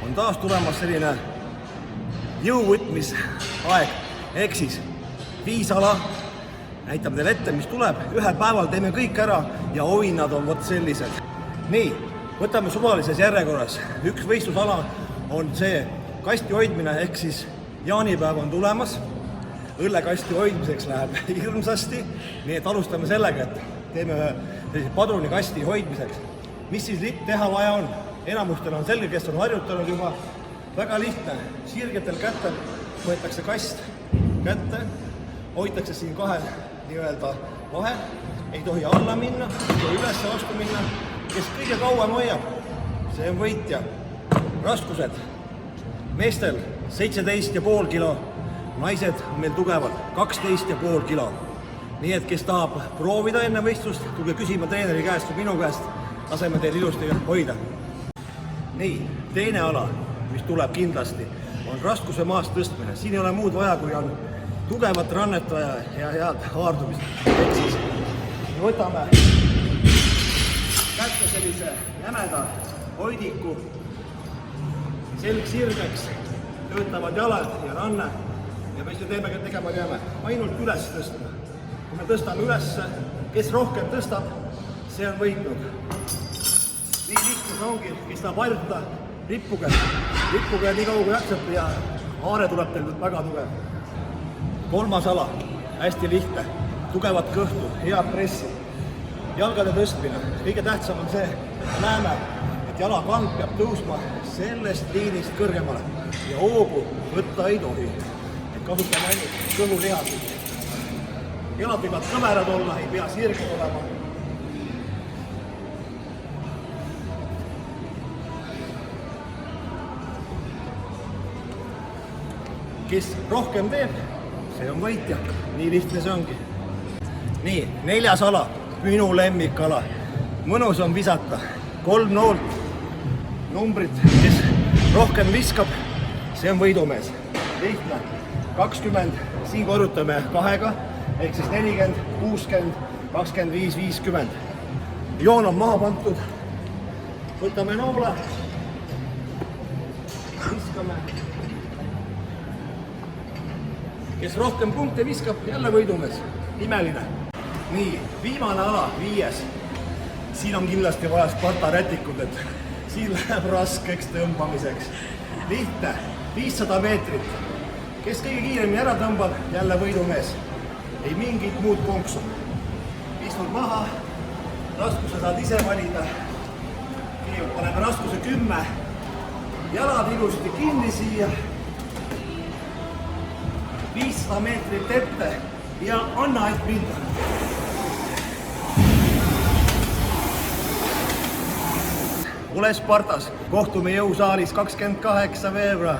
on taas tulemas selline jõuvõtmisaeg, ehk siis 5 ala, näitame teile ette, mis tuleb, ühel päeval teeme kõik ära ja oinad on vot sellised. Nii, võtame suvalises järjekorras. Üks võistlusala on see kasti hoidmine, ehk siis jaanipäev on tulemas. Õllekasti hoidmiseks läheb hirmsasti, nii et alustame sellega, et teeme sellise padrunikasti hoidmiseks. Mis siis teha vaja on? Enamustel on selge, kes on harjutanud juba. Väga lihtne, sirgetel kätel võetakse kast kätte, hoitakse siin kahe nii-öelda vahe, ei tohi alla minna, ei tohi üles vastu minna. Kes kõige kauem hoiab, see on võitja. Raskused meestel 17,5 kilo, naised on meil tugevad 12,5 kilo. Nii et kes tahab proovida enne võistlust, tulge küsima treeneri käest või minu käest, laseme teil ilusti hoida. Nii, teine ala, mis tuleb kindlasti, on raskuse maast tõstmine. Siin ei ole muud vaja, kui on tugevat rannet vaja ja head haardumist. Ehk siis võtame kätte sellise jämeda hoidiku, selg sirgeks, töötavad jalad ja ranne ja me seda tegema peame ainult üles tõstma. Kui me tõstame üles, kes rohkem tõstab, see on võitnud. Nii lihtne see ongi, kes tahab harjutada, rippuge nii kaua kui jaksate ja haare tuleb teil väga tugev. Kolmas ala, hästi lihtne, tugevat kõhtu, head pressi, jalgade tõstmine. Kõige tähtsam on see, et näeme, et jalakand peab tõusma sellest liinist kõrgemale ja hoogu võtta ei tohi. Et kasutame ainult kõhulihased. Jalad võivad kõverad olla, ei pea sirged olema. Kes rohkem teeb, see on võitja. Nii lihtne see ongi. Nii, 4. ala, minu lemmikala. Mõnus on visata. 3 noolt, numbrid, kes rohkem viskab, see on võidumees. Lihtne. 20, siin korrutame 2-ga, ehk siis 40, 60, 25, 50. Joon on maha pantud. Võtame noole. Viskame. Kes rohkem punkte viskab, jälle võidumees. Imeline. Nii, viimane ala, 5. Siin on kindlasti vaja Sparta rätikud, et siin läheb raskeks tõmbamiseks. Lihtne, 500 meetrit. Kes kõige kiiremini ära tõmbab, jälle võidumees. Ei mingit muud konksu. Istud maha, raskuse saad ise valida. Paneme raskuse 10. Jalad ilusti kinni siia. 500 meetrit ette ja anna et minna. Ole Spartas, kohtume jõusaalis 28. veebruar.